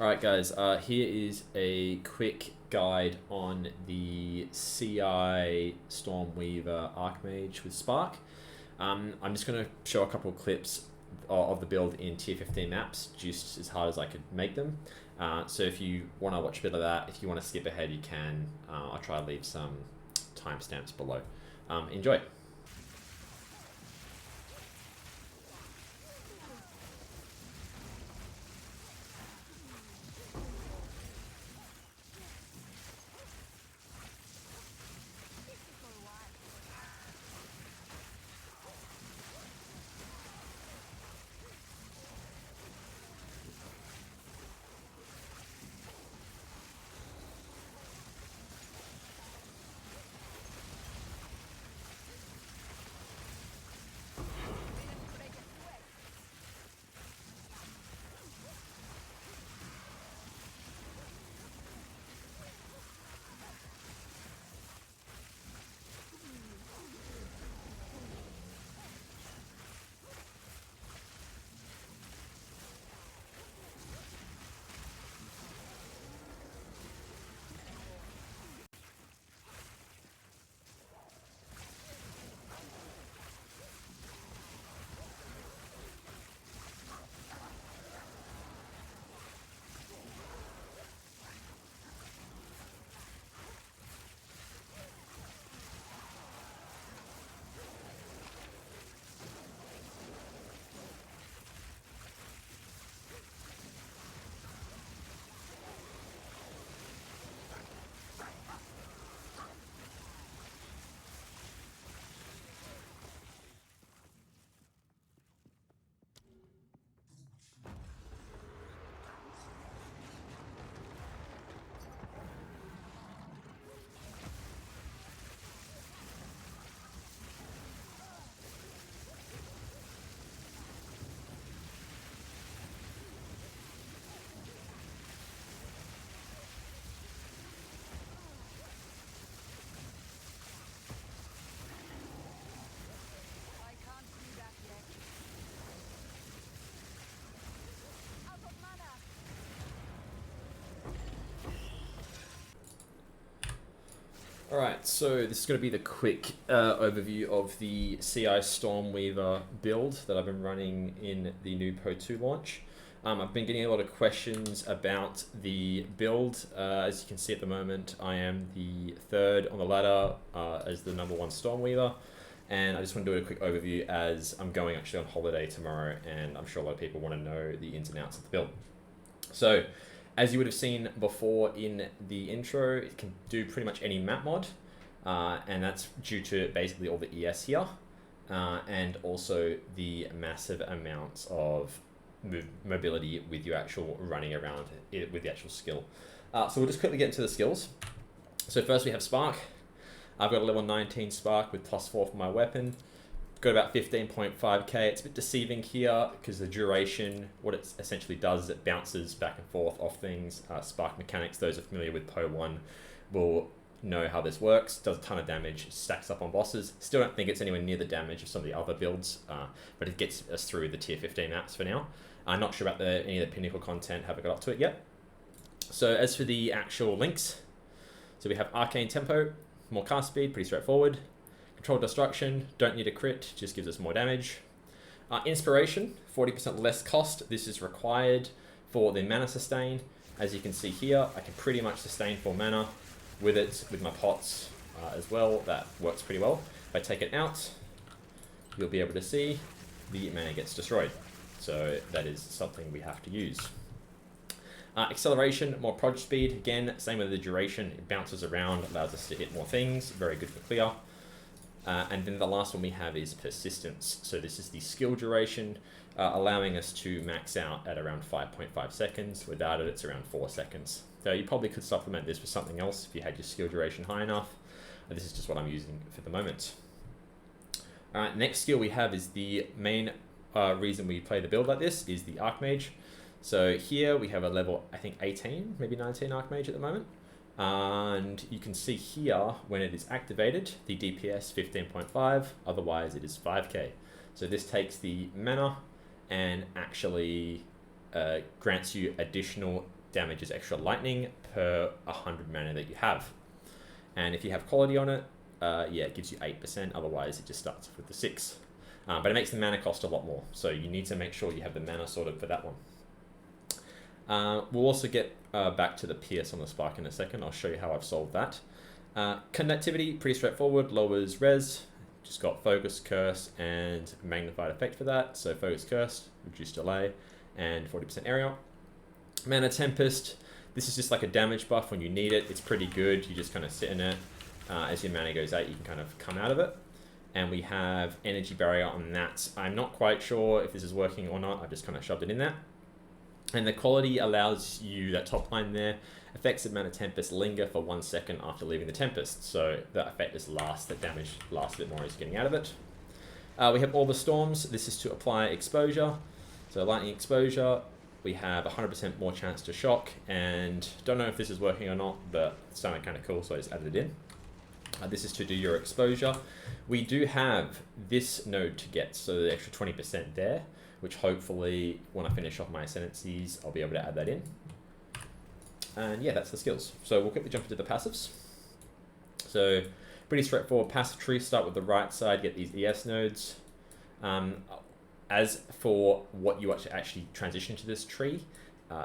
Alright guys, here is a quick guide on the CI Stormweaver Archmage with Spark. I'm just going to show a couple of clips of the build in tier 15 maps, just as hard as I could make them. So if you want to watch a bit of that, if you want to skip ahead you can. I'll try to leave some timestamps below. Enjoy! Alright, so this is going to be the quick overview of the CI Stormweaver build that I've been running in the new Pro 2 launch. I've been getting a lot of questions about the build. As you can see at the moment, I am the third on the ladder as the #1 Stormweaver. And I just want to do a quick overview as I'm going actually on holiday tomorrow, and I'm sure a lot of people want to know the ins and outs of the build. So, as you would have seen before in the intro, it can do pretty much any map mod, and that's due to basically all the ES here, and also the massive amounts of mobility with your actual running around it with the actual skill. So we'll just quickly get into the skills. So first we have Spark. I've got a level 19 Spark with +4 for my weapon. Got about 15.5k. It's a bit deceiving here because the duration, what it essentially does is it bounces back and forth off things. Spark mechanics, those are familiar with Pro 1 will know how this works. Does a ton of damage, stacks up on bosses. Still don't think it's anywhere near the damage of some of the other builds, but it gets us through the tier 15 maps for now. I'm not sure about any of the pinnacle content, haven't got up to it yet. So as for the actual links, so we have Arcane Tempo, more cast speed, pretty straightforward. Control Destruction, don't need a crit, just gives us more damage. Inspiration, 40% less cost. This is required for the mana sustain. As you can see here, I can pretty much sustain 4 mana with it, with my pots as well. That works pretty well. If I take it out, you'll be able to see the mana gets destroyed. So that is something we have to use. Acceleration, more prod speed. Again, same with the duration. It bounces around, allows us to hit more things. Very good for clear. And then the last one we have is persistence. So this is the skill duration, allowing us to max out at around 5.5 seconds. Without it, it's around 4 seconds. So you probably could supplement this with something else if you had your skill duration high enough. This is just what I'm using for the moment. Alright, next skill we have is the main reason we play the build like this is the Archmage. So here we have a level, I think 18, maybe 19 Archmage at the moment. And you can see here when it is activated, the DPS 15.5, otherwise it is 5k. So this takes the mana and actually grants you additional damages extra lightning per 100 mana that you have. And if you have quality on it, yeah, it gives you 8%, otherwise it just starts with the 6. But it makes the mana cost a lot more, so you need to make sure you have the mana sorted for that one. We'll also get back to the Pierce on the Spark in a second. I'll show you how I've solved that. Conductivity, pretty straightforward, lowers res, just got Focus, Curse, and Magnified Effect for that. So Focus, Curse, reduced delay, and 40% area. Mana Tempest, this is just like a damage buff when you need it. It's pretty good, you just kind of sit in it. As your mana goes out, you can kind of come out of it. And we have Energy Barrier on that. I'm not quite sure if this is working or not, I've just kind of shoved it in there. And the quality allows you, that top line there, effects of Mana Tempest linger for 1 second after leaving the Tempest. So the effect is that damage lasts a bit more as you're getting out of it. We have all the Storms. This is to apply exposure. So lightning exposure, we have 100% more chance to shock, and don't know if this is working or not, but it sounded kind of cool, so I just added it in. This is to do your exposure. We do have this node to get, so the extra 20% there, which hopefully when I finish off my ascendancies, I'll be able to add that in. And yeah, that's the skills. So we'll quickly jump into the passives. So pretty straightforward passive tree. Start with the right side, get these ES nodes. As for what you actually transition to this tree,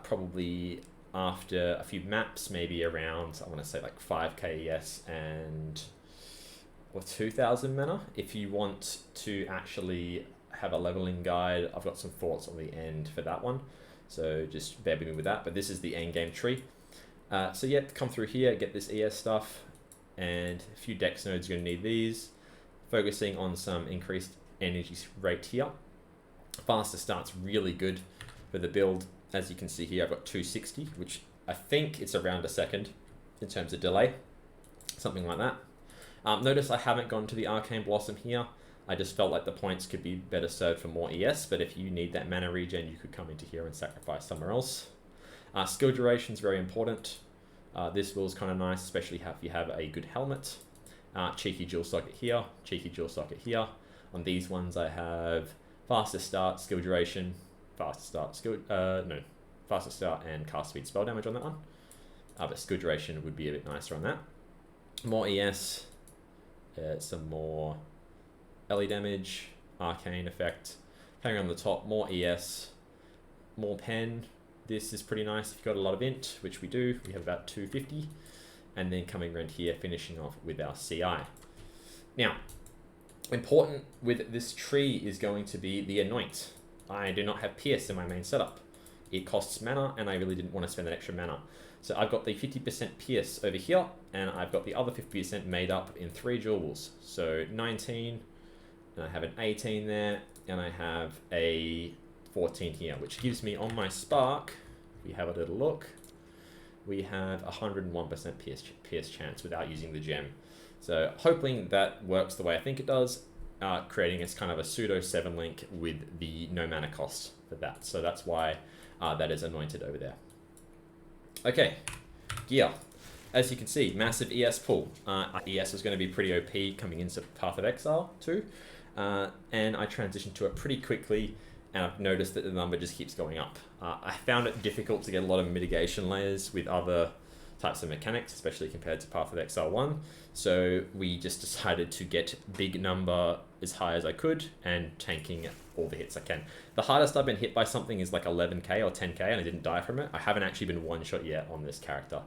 probably after a few maps, maybe around, I want to say like 5k ES and or 2000 mana. If you want to actually have a leveling guide, I've got some thoughts on the end for that one, so just bear with me with that. But this is the end game tree. So yeah, come through here, get this ES stuff, and a few dex nodes. You're gonna need these. Focusing on some increased energy rate here. Faster start's really good for the build. As you can see here, I've got 260, which I think it's around a second in terms of delay, something like that. Notice I haven't gone to the Arcane Blossom here. I just felt like the points could be better served for more ES, but if you need that mana regen, you could come into here and sacrifice somewhere else. Skill duration is very important. This will is kind of nice, especially if you have a good helmet. Cheeky jewel socket here, cheeky jewel socket here. On these ones I have faster start, skill duration, faster start and cast speed spell damage on that one. But skill duration would be a bit nicer on that. More ES, some more LE damage, arcane effect. Hanging on the top, more ES, more pen. This is pretty nice if you've got a lot of int, which we do. We have about 250. And then coming around here, finishing off with our CI. Now, important with this tree is going to be the Anoint. I do not have Pierce in my main setup. It costs mana, and I really didn't want to spend that extra mana. So I've got the 50% Pierce over here, and I've got the other 50% made up in 3 jewels. So 19, and I have an 18 there, and I have a 14 here, which gives me on my Spark, if we have a little look, we have 101% Pierce chance without using the gem. So hoping that works the way I think it does, creating as kind of a pseudo 7 link with the no mana cost for that. So that's why that is anointed over there. Okay, gear. As you can see, massive ES pool. ES is going to be pretty OP coming into Path of Exile too. And I transitioned to it pretty quickly, and I've noticed that the number just keeps going up. I found it difficult to get a lot of mitigation layers with other types of mechanics, especially compared to Path of Exile 1. So we just decided to get big number as high as I could and tanking all the hits I can. The hardest I've been hit by something is like 11k or 10k, and I didn't die from it. I haven't actually been one-shot yet on this character.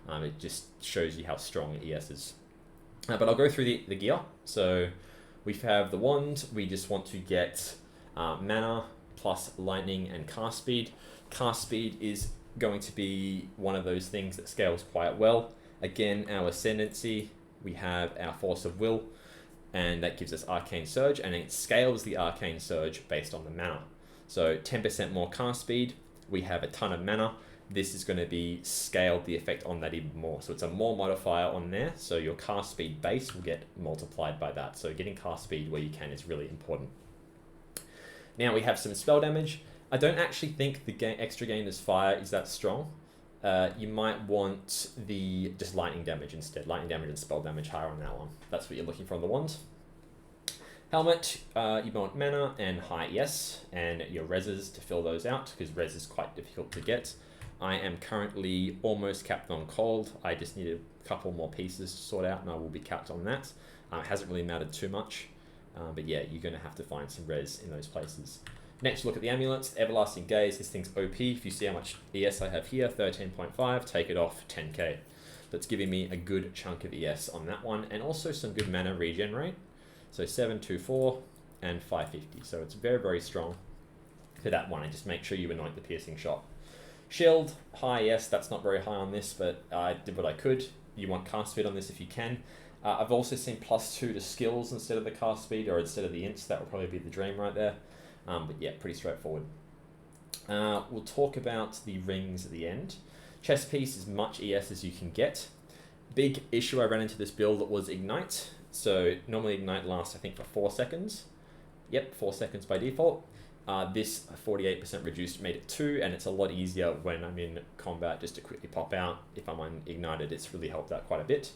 It just shows you how strong ES is. But I'll go through the gear. So we have the wand. We just want to get mana plus lightning and cast speed. Cast speed is going to be one of those things that scales quite well. Again, our ascendancy, we have our force of will, and that gives us arcane surge, and it scales the arcane surge based on the mana. So 10% more cast speed, we have a ton of mana. This is going to be scaled the effect on that even more. So it's a more modifier on there, so your cast speed base will get multiplied by that. So getting cast speed where you can is really important. Now we have some spell damage. I don't actually think the extra gain as fire is that strong. You might want the just lightning damage instead. Lightning damage and spell damage higher on that one. That's what you're looking for on the wand. Helmet, you want mana and high ES, and your reses to fill those out, because res is quite difficult to get. I am currently almost capped on cold. I just need a couple more pieces to sort out and I will be capped on that. It hasn't really mattered too much, but yeah, you're going to have to find some res in those places. Next, look at the amulets. Everlasting Gaze, this thing's OP. If you see how much ES I have here, 13.5, take it off, 10k. That's giving me a good chunk of ES on that one, and also some good mana regen rate. So 724 and 550. So it's very, very strong for that one, and just make sure you anoint the piercing shot. Shield, high, yes, that's not very high on this, but I did what I could. You want cast speed on this if you can. I've also seen +2 to skills instead of the cast speed, or instead of the ints. That would probably be the dream right there. But yeah, pretty straightforward. We'll talk about the rings at the end. Chest piece is much ES as you can get. Big issue I ran into this build was Ignite. So normally Ignite lasts, I think, for 4 seconds. Yep, 4 seconds by default. This 48% reduced made it 2, and it's a lot easier when I'm in combat just to quickly pop out. If I'm unignited, it's really helped out quite a bit.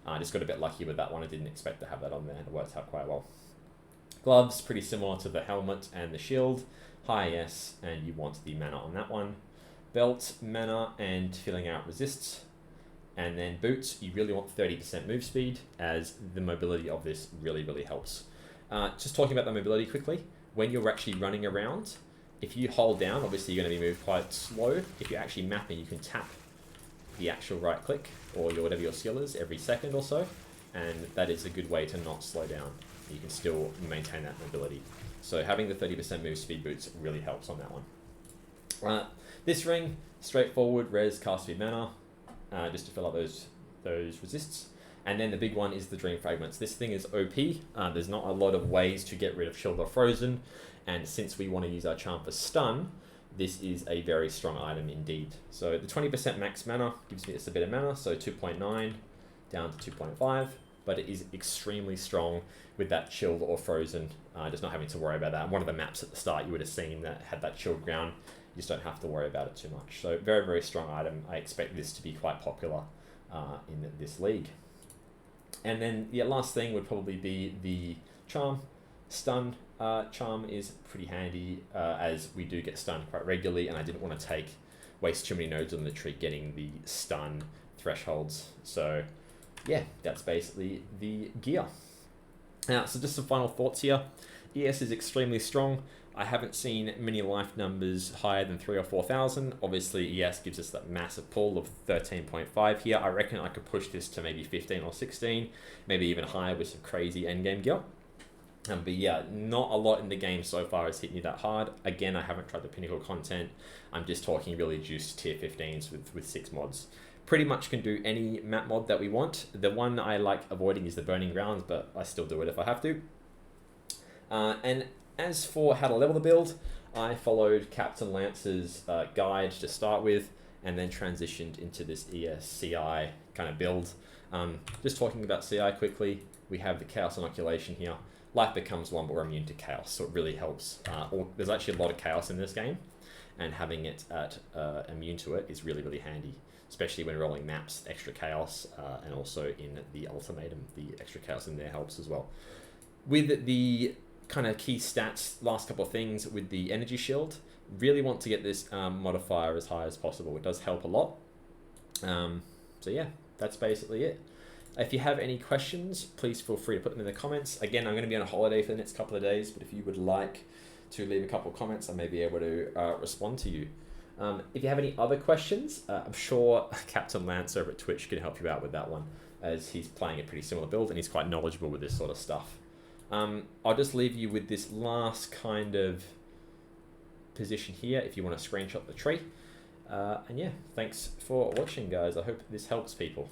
I just got a bit lucky with that one. I didn't expect to have that on there, and it worked out quite well. Gloves, pretty similar to the helmet and the shield. High ES, and you want the mana on that one. Belt, mana, and filling out resists. And then boots, you really want 30% move speed, as the mobility of this really, really helps. Just talking about the mobility quickly, when you're actually running around, if you hold down, obviously you're going to be moved quite slow. If you're actually mapping, you can tap the actual right click, or whatever your skill is, every second or so, and that is a good way to not slow down. You can still maintain that mobility. So having the 30% move speed boots really helps on that one. This ring, straightforward, res, cast speed, mana, just to fill out those resists. And then the big one is the Dream Fragments. This thing is OP. There's not a lot of ways to get rid of Shield or Frozen, and since we want to use our charm for stun, this is a very strong item indeed. So the 20% max mana gives me just a bit of mana, so 2.9 down to 2.5, but it is extremely strong with that Shield or Frozen, just not having to worry about that. And one of the maps at the start you would have seen that had that shield ground, you just don't have to worry about it too much. So very, very strong item. I expect this to be quite popular in this league. And then the last thing would probably be the charm. Stun charm is pretty handy, as we do get stunned quite regularly, and I didn't want to waste too many nodes on the tree getting the stun thresholds. So yeah, that's basically the gear. So just some final thoughts here. ES is extremely strong. I haven't seen many life numbers higher than 3,000 or 4,000. Obviously, ES gives us that massive pull of 13.5 here. I reckon I could push this to maybe 15 or 16, maybe even higher with some crazy endgame gear. But yeah, not a lot in the game so far has hit me that hard. Again, I haven't tried the pinnacle content. I'm just talking really juiced tier 15s with 6 mods. Pretty much can do any map mod that we want. The one I like avoiding is the Burning Grounds, but I still do it if I have to. And as for how to level the build, I followed Captain Lance's guide to start with, and then transitioned into this ES-CI kind of build. Just talking about CI quickly, we have the Chaos Inoculation here. Life becomes 1, but we're immune to Chaos, so it really helps. There's actually a lot of Chaos in this game, and having it at immune to it is really, really handy, especially when rolling maps, extra Chaos, and also in the Ultimatum, the extra Chaos in there helps as well. With the kind of key stats, last couple of things with the energy shield, really want to get this modifier as high as possible. It does help a lot. So yeah, that's basically it. If you have any questions, please feel free to put them in the comments. Again, I'm going to be on a holiday for the next couple of days, but if you would like to leave a couple of comments, I may be able to respond to you. If you have any other questions, I'm sure Captain Lance over at Twitch can help you out with that one, as he's playing a pretty similar build and he's quite knowledgeable with this sort of stuff. I'll just leave you with this last kind of position here if you want to screenshot the tree. And yeah, thanks for watching, guys. I hope this helps people.